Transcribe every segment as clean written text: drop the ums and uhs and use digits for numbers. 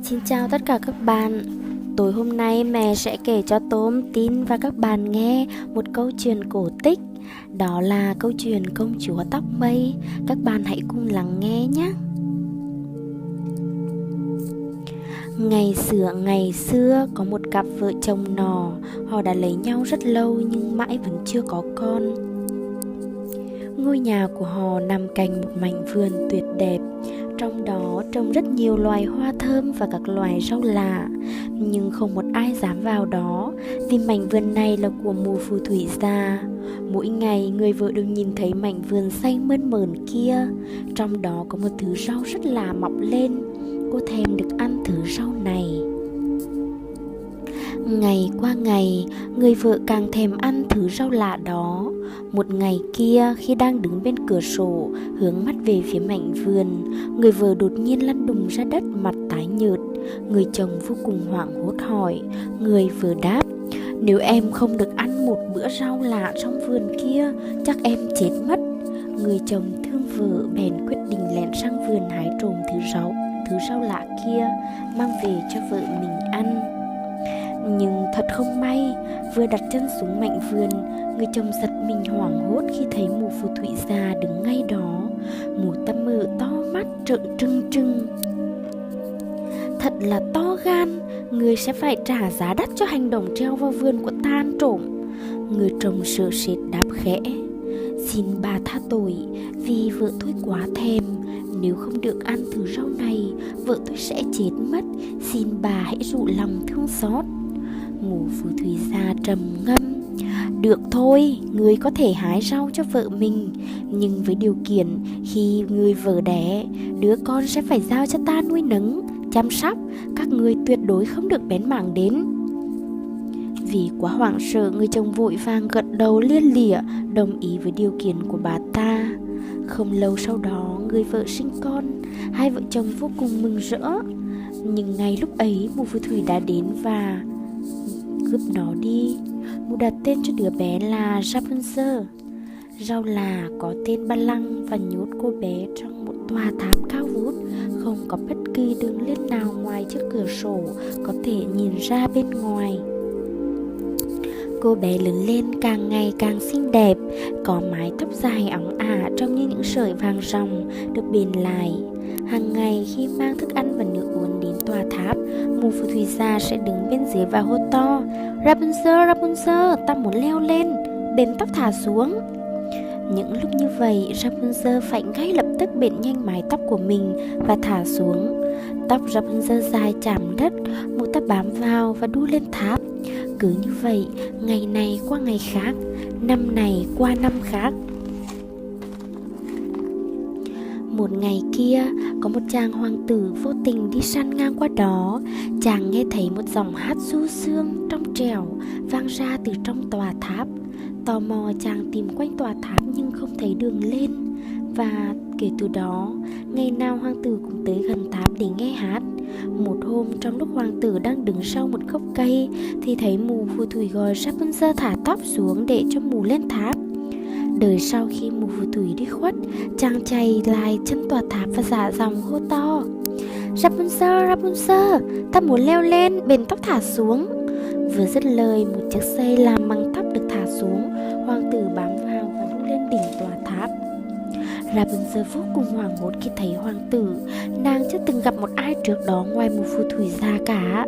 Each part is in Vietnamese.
Xin chào tất cả các bạn. Tối hôm nay mẹ sẽ kể cho Tôm, Tin và các bạn nghe một câu chuyện cổ tích. Đó là câu chuyện Công chúa tóc mây. Các bạn hãy cùng lắng nghe nhé. Ngày xưa có một cặp vợ chồng nọ. Họ đã lấy nhau rất lâu nhưng mãi vẫn chưa có con. Ngôi nhà của họ nằm cạnh một mảnh vườn tuyệt đẹp. Trong đó trồng rất nhiều loài hoa thơm và các loài rau lạ. Nhưng không một ai dám vào đó, vì mảnh vườn này là của mụ phù thủy già. Mỗi ngày người vợ đều nhìn thấy mảnh vườn xanh mơn mởn kia. Trong đó có một thứ rau rất lạ mọc lên. Cô thèm được ăn thứ rau này. Ngày qua ngày, người vợ càng thèm ăn thứ rau lạ đó. Một ngày kia, khi đang đứng bên cửa sổ, hướng mắt về phía mảnh vườn, người vợ đột nhiên lăn đùng ra đất, mặt tái nhợt. Người chồng vô cùng hoảng hốt hỏi. Người vợ đáp: "Nếu em không được ăn một bữa rau lạ trong vườn kia, chắc em chết mất." Người chồng thương vợ bèn quyết định lẻn sang vườn hái trộm thứ rau lạ kia, mang về cho vợ mình ăn. Nhưng thật không may, vừa đặt chân xuống mảnh vườn, người chồng giật mình hoảng hốt khi thấy mụ phù thủy già đứng ngay đó. Mụ ta mở to mắt trợn trừng trừng. "Thật là to gan, người sẽ phải trả giá đắt cho hành động treo vào vườn của ta ăn trộm." Người chồng sợ sệt đáp khẽ: "Xin bà tha tội, vì vợ tôi quá thèm. Nếu không được ăn thứ rau này, vợ tôi sẽ chết mất. Xin bà hãy dịu lòng thương xót." Mụ phù thủy già trầm ngâm: "Được thôi, người có thể hái rau cho vợ mình, nhưng với điều kiện khi người vợ đẻ, đứa con sẽ phải giao cho ta nuôi nấng, chăm sóc. Các người tuyệt đối không được bén mảng đến." Vì quá hoảng sợ, người chồng vội vàng gật đầu lia lịa, đồng ý với điều kiện của bà ta. Không lâu sau đó, người vợ sinh con. Hai vợ chồng vô cùng mừng rỡ. Nhưng ngay lúc ấy, mụ phù thủy đã đến và cướp nó đi. Mụ đặt tên cho đứa bé là Rapunzel. Rau là có tên Ba Lăng và nhốt cô bé trong một tòa tháp cao vút, không có bất kỳ đường lên nào ngoài chiếc cửa sổ có thể nhìn ra bên ngoài. Cô bé lớn lên càng ngày càng xinh đẹp, có mái tóc dài óng ả trông như những sợi vàng ròng được bền lại. Hàng ngày khi mang thức ăn và nước uống đến tòa tháp, mụ phù thủy già sẽ đứng bên dưới và hô to: "Rapunzel, Rapunzel, ta muốn leo lên, bền tóc thả xuống." Những lúc như vậy, Rapunzel phải ngay lập tức bện nhanh mái tóc của mình và thả xuống. Tóc Rapunzel dài chạm đất, mụ ta bám vào và đu lên tháp. Cứ như vậy, ngày này qua ngày khác, năm này qua năm khác. Một ngày kia, có một chàng hoàng tử vô tình đi săn ngang qua đó. Chàng nghe thấy một giọng hát du dương trong trẻo vang ra từ trong tòa tháp. Tò mò, chàng tìm quanh tòa tháp nhưng không thấy đường lên. Và kể từ đó, ngày nào hoàng tử cũng tới gần tháp để nghe hát. Một hôm, trong lúc hoàng tử đang đứng sau một gốc cây, thì thấy mụ phù thủy gọi Rapunzel thả tóc xuống để cho mụ lên tháp. Đợi sau khi mụ phù thủy đi khuất, chàng chạy lại chân tòa tháp và giả giọng hô to: "Rapunzel, Rapunzel, ta muốn leo lên, bền tóc thả xuống." Vừa dứt lời, một chiếc dây làm bằng tóc được thả xuống. Hoàng tử bám vào và đu lên đỉnh tòa tháp. Rapunzel vô cùng hoảng hốt khi thấy hoàng tử. Nàng chưa từng gặp một ai trước đó ngoài mụ phù thủy già cả.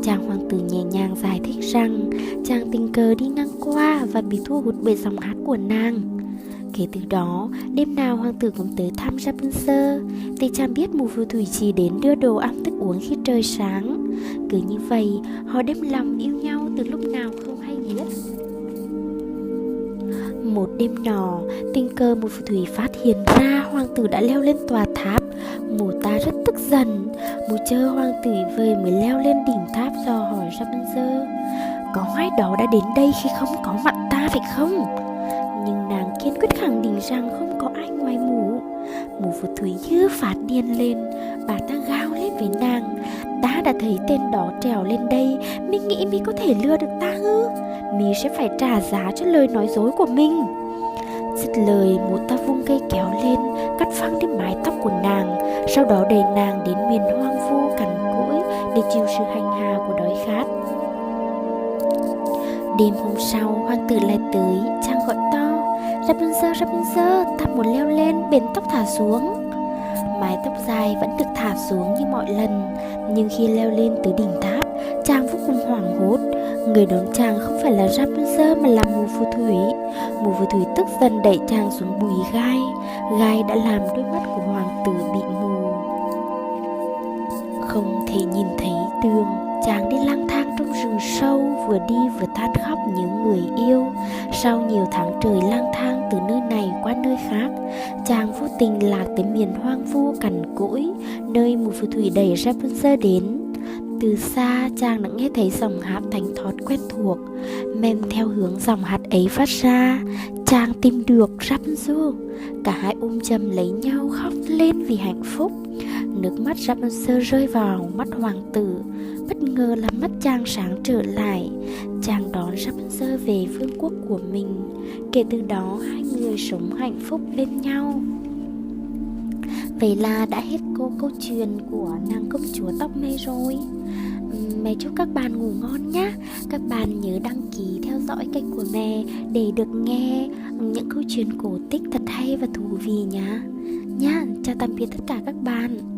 Chàng hoàng tử nhẹ nhàng giải thích rằng chàng tình cờ đi ngang qua và bị thu hút bởi giọng hát của nàng. Kể từ đó, đêm nào hoàng tử cũng tới thăm Rapunzel, vì chàng biết mụ phù thủy chỉ đến đưa đồ ăn thức uống khi trời sáng. Cứ như vậy, họ đem lòng yêu nhau từ lúc nào không hay biết. Một đêm nọ, tình cờ một phù thủy phát hiện ra hoàng tử đã leo lên tòa tháp. Mụ ta rất tức giận. Mụ chờ hoàng tử về mới leo lên đỉnh tháp dò hỏi Rapunzel: "Có ai đó đã đến đây khi không có mặt ta phải không?" Nhưng nàng kiên quyết khẳng định rằng không có ai ngoài mụ. Mụ phù thủy như phát điên lên. Bà ta gào lên với nàng: "Ta đã thấy tên đó trèo lên đây, mình nghĩ mi có thể lừa được ta ư? Mi sẽ phải trả giá cho lời nói dối của mình." Dứt lời, mụ ta vung cây kéo lên, cắt phăng đi mái tóc của nàng, sau đó đẩy nàng đến miền hoang vu cằn cỗi để chịu sự hành hạ của đói khát. Đêm hôm sau, hoàng tử lại tới, chàng gọi to: Rapunzel, ta muốn leo lên, bền tóc thả xuống. Mái tóc dài vẫn được thả xuống như mọi lần, nhưng khi leo lên tới đỉnh tháp, chàng vô cùng hoảng hốt. Người đón chàng không phải là Rapunzel mà là mù phù thủy. Mù phù thủy tức giận đẩy chàng xuống bụi gai. Gai đã làm đôi mắt của hoàng tử bị mù, không thể nhìn thấy đường. Chàng đi lang thang trong rừng sâu, vừa đi vừa than khóc nhớ người yêu. Sau nhiều tháng trời lang thang từ nơi này qua nơi khác, chàng vô tình lạc tới miền hoang vu cằn cỗi, nơi mù phù thủy đẩy Rapunzel đến. Từ xa, chàng đã nghe thấy giọng hát thánh thót quen thuộc. Men theo hướng giọng hát ấy phát ra, chàng tìm được Rapunzel. Cả hai ôm chầm lấy nhau khóc lên vì hạnh phúc. Nước mắt Rapunzel rơi vào mắt hoàng tử. Bất ngờ là mắt chàng sáng trở lại. Chàng đón Rapunzel về vương quốc của mình. Kể từ đó, hai người sống hạnh phúc bên nhau. Vậy là đã hết câu chuyện của nàng công chúa tóc mây rồi. Mẹ chúc các bạn ngủ ngon nhé. Các bạn nhớ đăng ký theo dõi kênh của mẹ để được nghe những câu chuyện cổ tích thật hay và thú vị nhá. Chào tạm biệt tất cả các bạn.